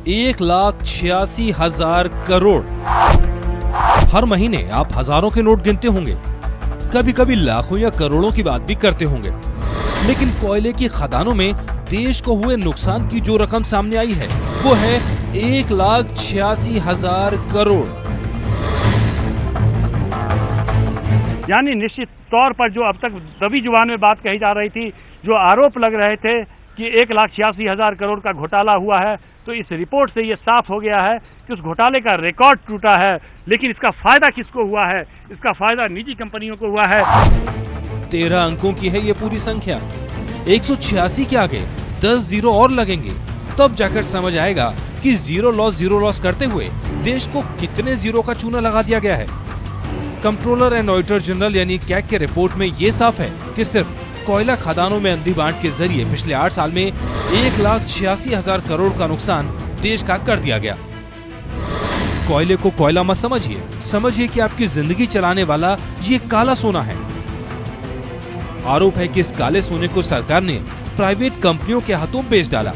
1,86,000 करोड़। हर महीने आप हजारों के नोट गिनते होंगे, कभी कभी लाखों या करोड़ों की बात भी करते होंगे, लेकिन कोयले की खदानों में देश को हुए नुकसान की जो रकम सामने आई है वो है 1,86,000 करोड़। यानी निश्चित तौर पर जो अब तक दबी जुबान में बात कही जा रही थी, जो आरोप लग रहे थे कि 1,86,000 करोड़ का घोटाला हुआ है, तो इस रिपोर्ट से ये साफ हो गया है कि उस घोटाले का रिकॉर्ड टूटा है। लेकिन इसका फायदा किसको हुआ है? इसका फायदा निजी कंपनियों को हुआ है। 13 अंकों की है ये पूरी संख्या। 186 के आगे 10 जीरो और लगेंगे, तब जाकर समझ आएगा कि जीरो लॉस करते हुए देश को कितने जीरो का चूना लगा दिया गया है। कंट्रोलर एंड ऑडिटर जनरल यानी कैग के रिपोर्ट में ये साफ है कि सिर्फ कोयला खदानों में अंधी बांट के जरिए पिछले 8 साल में 1,86,000 करोड़ का नुकसान देश का कर दिया गया। कोयले को कोयला मत समझिए कि आपकी जिंदगी चलाने वाला ये काला सोना है। आरोप है कि इस काले सोने को सरकार ने प्राइवेट कंपनियों के हाथों बेच डाला,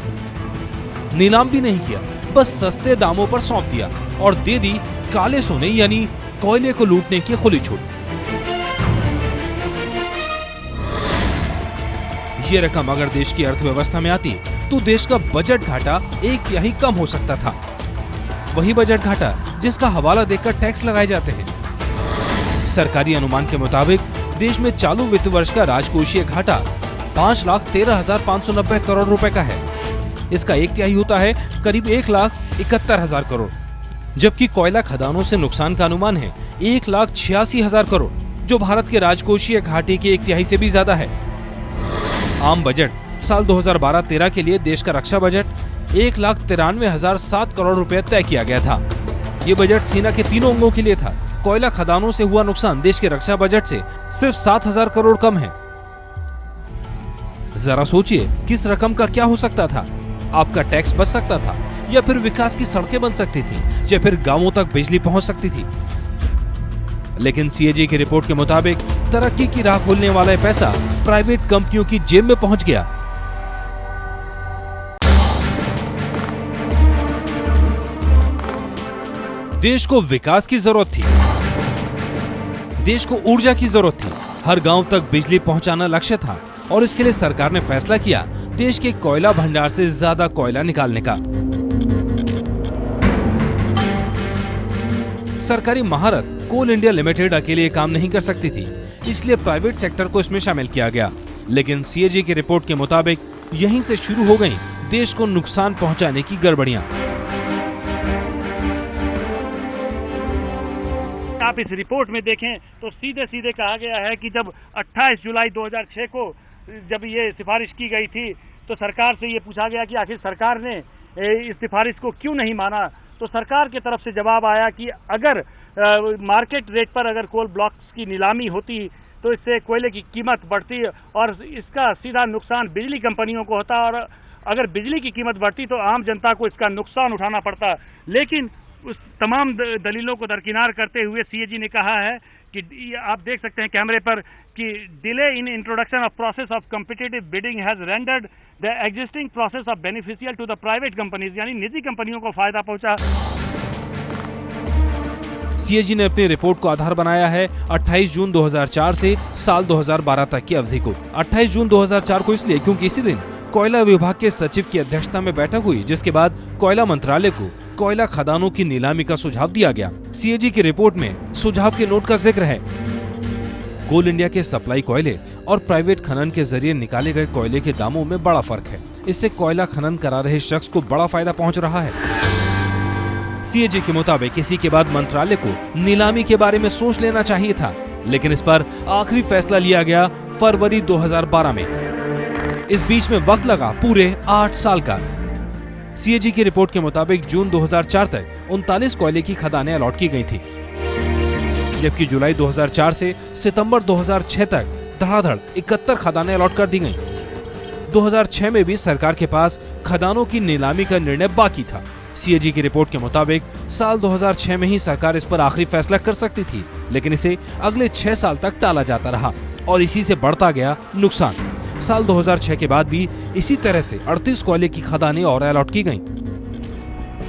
नीलाम भी नहीं किया, बस सस्ते दामों पर सौंप दिया और दे दी काले सोने यानी कोयले को लूटने की खुली छूट। ये रकम अगर देश की अर्थव्यवस्था में आती तो देश का बजट घाटा 1/3 कम हो सकता था। वही बजट घाटा जिसका हवाला देकर टैक्स लगाए जाते हैं। सरकारी अनुमान के मुताबिक देश में चालू वित्त वर्ष का राजकोषीय घाटा 5,13,590 करोड़ रुपए का है। इसका 1/3 होता है करीब 1,71,000 करोड़, जबकि कोयला खदानों से नुकसान का अनुमान है 1,86,000 करोड़, जो भारत के राजकोषीय घाटे के 1/3 से भी ज्यादा है। आम बजट साल 2012-13 के लिए देश का रक्षा बजट 1,93,007 करोड़ रुपए तय किया गया था। ये बजट सेना के तीनों अंगों के लिए था। कोयला खदानों से हुआ नुकसान देश के रक्षा बजट से सिर्फ 7,000 करोड़ कम है। जरा सोचिए किस रकम का क्या हो सकता था। आपका टैक्स बच सकता था, या फिर विकास की सड़कें बन सकती थी, या फिर गांवों तक बिजली पहुंच सकती थी। लेकिन सीएजी की रिपोर्ट के मुताबिक तरक्की की राह खोलने वाला पैसा प्राइवेट कंपनियों की जेब में पहुंच गया। देश को विकास की जरूरत थी, देश को ऊर्जा की जरूरत थी, हर गांव तक बिजली पहुंचाना लक्ष्य था और इसके लिए सरकार ने फैसला किया देश के कोयला भंडार से ज्यादा कोयला निकालने का। सरकारी महारत कोल इंडिया लिमिटेड अकेले काम नहीं कर सकती थी, इसलिए प्राइवेट सेक्टर को इसमें शामिल किया गया। लेकिन सीएजी की रिपोर्ट के मुताबिक यहीं से शुरू हो गई देश को नुकसान पहुंचाने की गड़बड़ियां। आप इस रिपोर्ट में देखें तो सीधे कहा गया है कि जब 28 जुलाई 2006 को जब ये सिफारिश की गई थी तो सरकार से ये पूछा गया कि आखिर सरकार ने इस सिफारिश को क्यों नहीं माना। तो सरकार की तरफ से जवाब आया कि अगर मार्केट रेट पर अगर कोल ब्लॉक्स की नीलामी होती तो इससे कोयले की कीमत बढ़ती और इसका सीधा नुकसान बिजली कंपनियों को होता, और अगर बिजली की कीमत बढ़ती तो आम जनता को इसका नुकसान उठाना पड़ता। लेकिन उस तमाम दलीलों को दरकिनार करते हुए सीएजी ने कहा है कि आप देख सकते हैं कैमरे पर कि delay in introduction of process of competitive bidding has rendered the existing process of beneficial to the private companies, यानी निजी कंपनियों को फायदा पहुंचा। सीएजी ने अपनी रिपोर्ट को आधार बनाया है 28 जून 2004 से साल 2012 तक की अवधि को। 28 जून 2004 को इसलिए क्योंकि इसी दिन कोयला विभाग के सचिव की अध्यक्षता में बैठक हुई, जिसके बाद कोयला मंत्रालय को कोयला खदानों की नीलामी का सुझाव दिया गया। सीएजी की रिपोर्ट में सुझाव के नोट का जिक्र है। कोल इंडिया के सप्लाई कोयले और प्राइवेट खनन के जरिए निकाले गए कोयले के दामों में बड़ा फर्क है। इससे कोयला खनन करा रहे शख्स को बड़ा फायदा पहुंच रहा है। सीएजी के मुताबिक इसी के बाद मंत्रालय को नीलामी के बारे में सोच लेना चाहिए था, लेकिन इस पर आखिरी फैसला लिया गया फरवरी 2012 में। इस बीच में वक्त लगा पूरे 8 साल का। सीएजी की रिपोर्ट के मुताबिक जून 2004 तक 39 कोयले की खदानें अलॉट की गई थी, जबकि जुलाई 2004 से सितंबर 2006 तक धड़ाधड़ 71 खदानें अलॉट कर दी गईं। 2006 में भी सरकार के पास खदानों की नीलामी का निर्णय बाकी था। सीएजी की रिपोर्ट के मुताबिक साल 2006 में ही सरकार इस पर आखिरी फैसला कर सकती थी, लेकिन इसे अगले 6 साल तक टाला जाता रहा और इसी से बढ़ता गया नुकसान। साल 2006 के बाद भी इसी तरह से 38 कोयले की खदानें और अलॉट की गईं।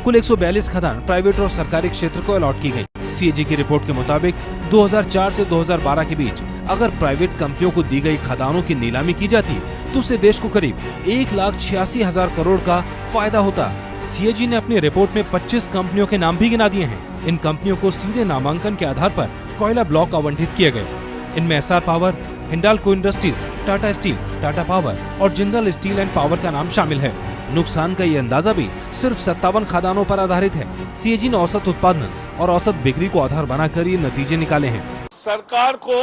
कुल 142 खदान प्राइवेट और सरकारी क्षेत्र को अलॉट की गई। सीएजी की रिपोर्ट के मुताबिक 2004 से 2012 के बीच अगर प्राइवेट कंपनियों को दी गई खदानों की नीलामी की जाती तो उससे देश को करीब 1,86,000 करोड़ का फायदा होता। सीएजी ने अपनी रिपोर्ट में 25 कंपनियों के नाम भी गिना दिए हैं। इन कंपनियों को सीधे नामांकन के आधार पर कोयला ब्लॉक आवंटित किए गए। इनमें SR power, Hindalco industries, Tata steel, Tata power और जिंदल स्टील एंड पावर का नाम शामिल है। नुकसान का ये अंदाजा भी सिर्फ 57 खदानों पर आधारित है। सीएजी ने औसत उत्पादन और औसत बिक्री को आधार बनाकर ये नतीजे निकाले हैं। सरकार को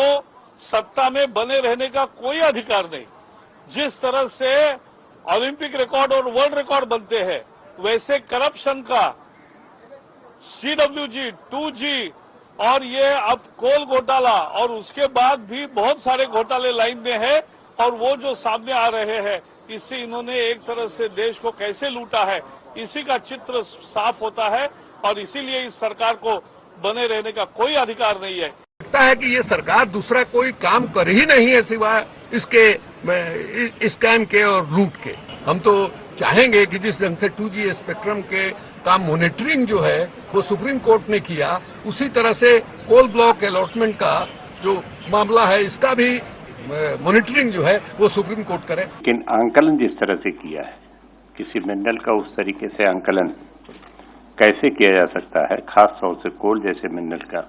सत्ता में बने रहने का कोई अधिकार नहीं। जिस तरह से ओलंपिक रिकॉर्ड और वर्ल्ड रिकॉर्ड बनते हैं, वैसे करप्शन का CWG, 2G और ये अब कोल घोटाला और उसके बाद भी बहुत सारे घोटाले लाइन में है और वो जो सामने आ रहे हैं, इससे इन्होंने एक तरह से देश को कैसे लूटा है, इसी का चित्र साफ होता है और इसीलिए इस सरकार को बने रहने का कोई अधिकार नहीं है। लगता है कि ये सरकार दूसरा कोई काम कर ही नहीं है सिवाय इसके स्कैम के और लूट के। हम तो चाहेंगे कि जिस ढंग से 2G स्पेक्ट्रम के का मॉनिटरिंग जो है वो सुप्रीम कोर्ट ने किया, उसी तरह से कोल ब्लॉक अलॉटमेंट का जो मामला है इसका भी मॉनिटरिंग जो है वो सुप्रीम कोर्ट करे। लेकिन आंकलन जिस तरह से किया है, किसी मिनरल का उस तरीके से आंकलन कैसे किया जा सकता है, खास तौर से कोल जैसे मिनरल का,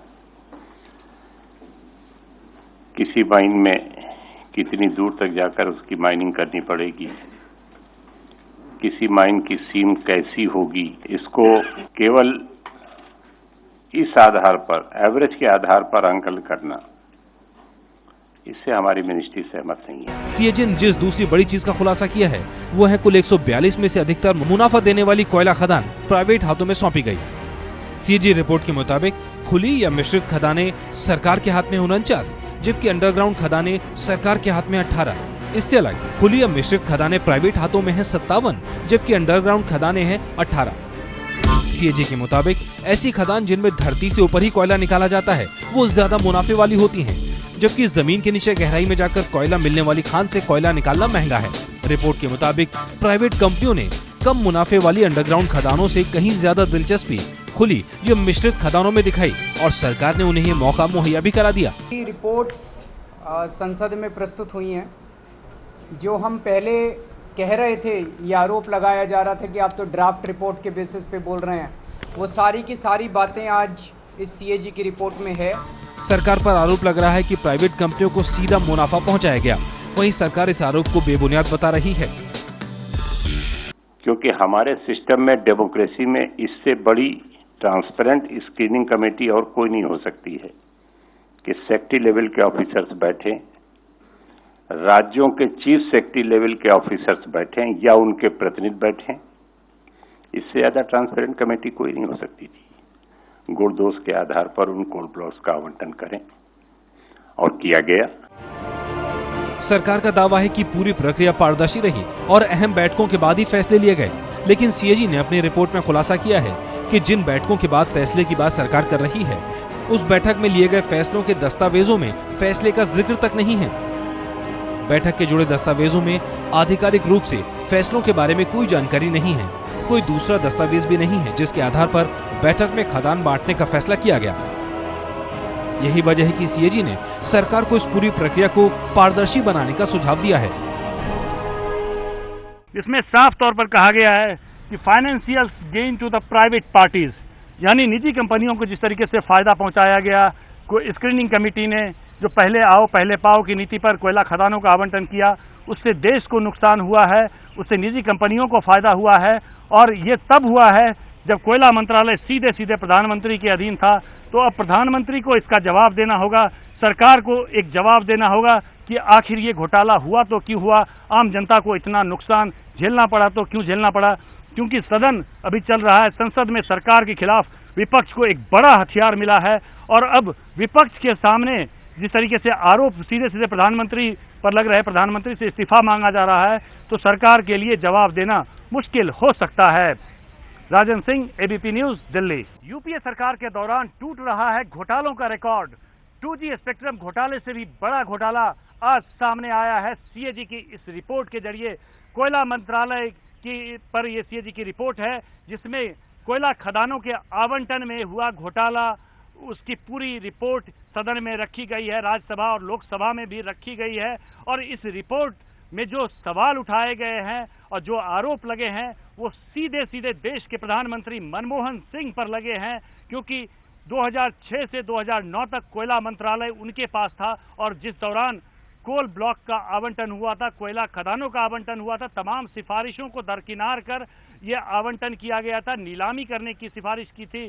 किसी माइन में कितनी दूर तक जाकर उसकी माइनिंग करनी पड़ेगी, किसी माइन की सीम कैसी होगी, इसको केवल इस आधार पर, एवरेज के आधार पर आंकलन करना, इससे हमारी मिनिस्ट्री सहमत नहीं है। सीएजी ने जिस दूसरी बड़ी चीज का खुलासा किया है वो है कुल 142 में से अधिकतर मुनाफा देने वाली कोयला खदान प्राइवेट हाथों में सौंपी गई। सीएजी रिपोर्ट के मुताबिक खुली या मिश्रित खदानें सरकार के हाथ में 49, जबकि अंडरग्राउंड खदानें सरकार के हाथ में 18। इससे अलग खुली या मिश्रित खदानें प्राइवेट हाथों में है 57, जबकि अंडरग्राउंड खदानें हैं 18। सीएजी के मुताबिक ऐसी खदान जिनमें धरती से ऊपर ही कोयला निकाला जाता है वो ज्यादा मुनाफे वाली होती हैं, जबकि जमीन के नीचे गहराई में जाकर कोयला मिलने वाली खान से कोयला निकालना महंगा है। रिपोर्ट के मुताबिक प्राइवेट कंपनियों ने कम मुनाफे वाली अंडरग्राउंड खदानों से कहीं ज्यादा दिलचस्पी खुली या मिश्रित खदानों में दिखाई और सरकार ने उन्हें ये मौका मुहैया भी करा दिया। रिपोर्ट संसद में प्रस्तुत हुई है। जो हम पहले कह रहे थे, ये आरोप लगाया जा रहा था कि आप तो ड्राफ्ट रिपोर्ट के बेसिस पे बोल रहे हैं, वो सारी की सारी बातें आज इस सीएजी की रिपोर्ट में है। सरकार पर आरोप लग रहा है कि प्राइवेट कंपनियों को सीधा मुनाफा पहुंचाया गया, वहीं सरकार इस आरोप को बेबुनियाद बता रही है। क्योंकि हमारे सिस्टम में, डेमोक्रेसी में इससे बड़ी ट्रांसपेरेंट स्क्रीनिंग कमेटी और कोई नहीं हो सकती है कि सेक्रेटरी लेवल के ऑफिसर्स बैठे, राज्यों के चीफ सेक्रेटरी लेवल के ऑफिसर्स बैठे या उनके प्रतिनिधि बैठे। इससे ज्यादा ट्रांसपेरेंट कमेटी कोई नहीं हो सकती थी। गुण दोष के आधार पर उन कोल ब्लॉक्स का आवंटन करें और किया गया। सरकार का दावा है कि पूरी प्रक्रिया पारदर्शी रही और अहम बैठकों के बाद ही फैसले लिए गए, लेकिन सीएजी ने अपनी रिपोर्ट में खुलासा किया है कि जिन बैठकों के बाद फैसले की बात सरकार कर रही है, उस बैठक में लिए गए फैसलों के दस्तावेजों में फैसले का जिक्र तक नहीं है। बैठक के जुड़े दस्तावेजों में आधिकारिक रूप से फैसलों के बारे में कोई जानकारी नहीं है। कोई दूसरा दस्तावेज भी नहीं है जिसके आधार पर बैठक में खदान बांटने का फैसला किया गया। यही वजह है कि सीएजी ने सरकार को इस पूरी प्रक्रिया को पारदर्शी बनाने का सुझाव दिया है। इसमें साफ तौर पर कहा गया है कि financial gain to the private parties, यानी निजी कंपनियों को जिस तरीके से फायदा पहुंचाया गया, कोई स्क्रीनिंग कमेटी ने जो पहले आओ पहले पाओ की नीति पर कोयला खदानों का आवंटन किया, उससे देश को नुकसान हुआ है, उससे निजी कंपनियों को फायदा हुआ है। और ये तब हुआ है जब कोयला मंत्रालय सीधे सीधे प्रधानमंत्री के अधीन था। तो अब प्रधानमंत्री को इसका जवाब देना होगा, सरकार को एक जवाब देना होगा कि आखिर ये घोटाला हुआ तो क्यों हुआ, आम जनता को इतना नुकसान झेलना पड़ा तो क्यों झेलना पड़ा। क्योंकि सदन अभी चल रहा है, संसद में सरकार के खिलाफ विपक्ष को एक बड़ा हथियार मिला है और अब विपक्ष के सामने जिस तरीके से आरोप सीधे सीधे प्रधानमंत्री पर लग रहे हैं, प्रधानमंत्री से इस्तीफा मांगा जा रहा है, तो सरकार के लिए जवाब देना मुश्किल हो सकता है। Rajan Singh, ABP News, Delhi. UPA सरकार के दौरान टूट रहा है घोटालों का रिकॉर्ड। 2G स्पेक्ट्रम घोटाले से भी बड़ा घोटाला आज सामने आया है सीएजी की इस रिपोर्ट के जरिए। कोयला मंत्रालय की पर यह सीएजी की रिपोर्ट है जिसमें कोयला खदानों के आवंटन में हुआ घोटाला, उसकी पूरी रिपोर्ट सदन में रखी गई है, राज्यसभा और लोकसभा में भी रखी गई है। और इस रिपोर्ट में जो सवाल उठाए गए हैं और जो आरोप लगे हैं वो सीधे सीधे देश के प्रधानमंत्री मनमोहन सिंह पर लगे हैं, क्योंकि 2006 से 2009 तक कोयला मंत्रालय उनके पास था और जिस दौरान कोल ब्लॉक का आवंटन हुआ था, कोयला खदानों का आवंटन हुआ था, तमाम सिफारिशों को दरकिनार कर यह आवंटन किया गया था। नीलामी करने की सिफारिश की थी,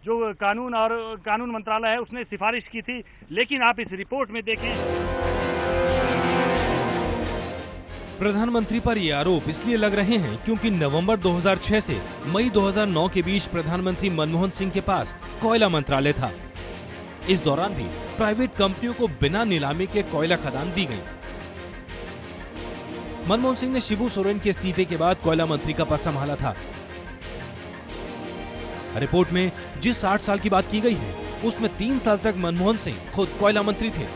जो कानून मंत्रालय है उसने सिफारिश की थी। लेकिन आप इस रिपोर्ट में देखें, प्रधानमंत्री पर ये आरोप इसलिए लग रहे हैं क्योंकि नवंबर 2006 से मई 2009 के बीच प्रधानमंत्री मनमोहन सिंह के पास कोयला मंत्रालय था। इस दौरान भी प्राइवेट कंपनियों को बिना नीलामी के कोयला खदान दी गई। मनमोहन सिंह ने शिबू सोरेन के इस्तीफे के बाद कोयला मंत्री का पद संभाला था। रिपोर्ट में जिस 60 साल की बात की गई है उसमें 3 साल तक मनमोहन सिंह खुद कोयला मंत्री थे।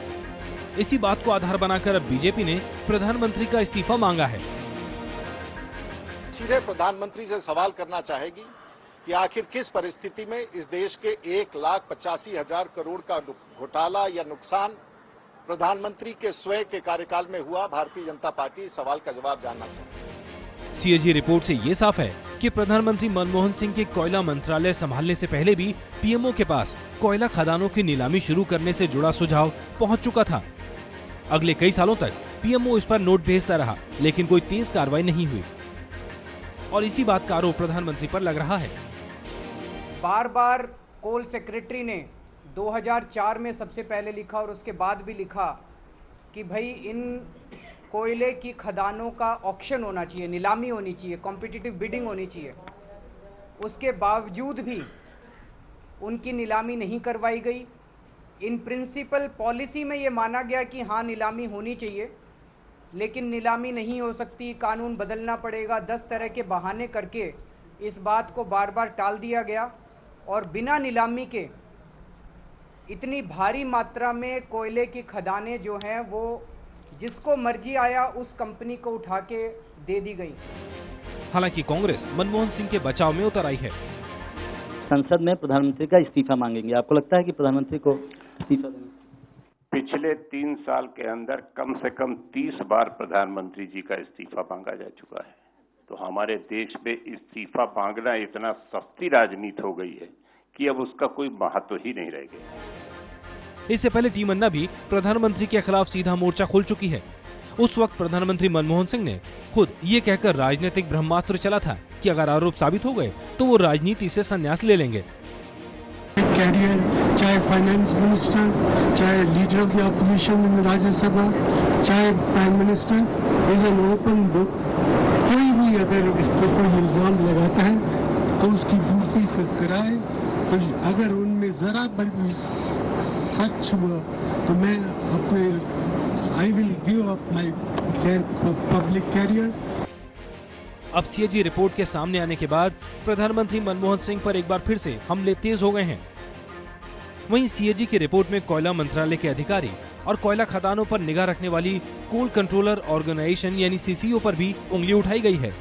इसी बात को आधार बनाकर अब बीजेपी ने प्रधानमंत्री का इस्तीफा मांगा है। सीधे प्रधानमंत्री से सवाल करना चाहेगी कि आखिर किस परिस्थिति में इस देश के 1,85,000 करोड़ का घोटाला या नुकसान प्रधानमंत्री के स्वयं के कार्यकाल में हुआ। भारतीय जनता पार्टी इस सवाल का जवाब जानना चाहती है। सीएजी रिपोर्ट से ये साफ है कि प्रधानमंत्री मनमोहन सिंह के कोयला मंत्रालय संभालने से पहले भी पीएमओ के पास कोयला खदानों की नीलामी शुरू करने से जुड़ा सुझाव पहुंच चुका था। अगले कई सालों तक पीएमओ इस पर नोट भेजता रहा, लेकिन कोई तेज कार्रवाई नहीं हुई और इसी बात का आरोप प्रधानमंत्री पर लग रहा है। बार बार कोल सेक्रेटरी ने 2004 में सबसे पहले लिखा और उसके बाद भी लिखा कि भाई इन कोयले की खदानों का ऑक्शन होना चाहिए, नीलामी होनी चाहिए, कॉम्पिटिटिव बिडिंग होनी चाहिए। उसके बावजूद भी उनकी नीलामी नहीं करवाई गई। इन प्रिंसिपल पॉलिसी में ये माना गया कि हाँ नीलामी होनी चाहिए, लेकिन नीलामी नहीं हो सकती, कानून बदलना पड़ेगा, 10 तरह के बहाने करके इस बात को बार बार टाल दिया गया और बिना नीलामी के इतनी भारी मात्रा में कोयले की खदानें जो हैं वो जिसको मर्जी आया उस कंपनी को उठा के दे दी गई। हालांकि कांग्रेस मनमोहन सिंह के बचाव में उतर आई है। संसद में प्रधानमंत्री का इस्तीफा मांगेंगे। आपको लगता है कि प्रधानमंत्री को इस्तीफा देना? पिछले 3 साल के अंदर कम से कम 30 बार प्रधानमंत्री जी का इस्तीफा मांगा जा चुका है। तो हमारे देश में इस्तीफा मांगना इतना सस्ती राजनीति हो गई है कि अब उसका कोई महत्व ही नहीं रह गया। इससे पहले टीम अन्ना भी प्रधानमंत्री के खिलाफ सीधा मोर्चा खोल चुकी है। उस वक्त प्रधानमंत्री मनमोहन सिंह ने खुद ये कहकर राजनीतिक ब्रह्मास्त्र चला था कि अगर आरोप साबित हो गए तो वो राजनीति से संन्यास ले लेंगे। कैरियर, चाहे फाइनेंस मिनिस्टर, चाहे leader of the opposition in Rajya Sabha, चाहे prime minister, is an open book. कोई भी अगर इस पर कोई इल्जाम लगाता है तो उसकी पूर्ति कराए। तो अगर उनमें जरा पर भी सच हुआ तो मैं अपने I will give up my public career. अब सीएजी रिपोर्ट के सामने आने के बाद प्रधानमंत्री मनमोहन सिंह पर एक बार फिर से हमले तेज हो गए हैं। वहीं सीएजी की रिपोर्ट में कोयला मंत्रालय के अधिकारी और कोयला खदानों पर निगाह रखने वाली कोल कंट्रोलर ऑर्गेनाइजेशन यानी सीसीओ पर भी उंगली उठाई गई है।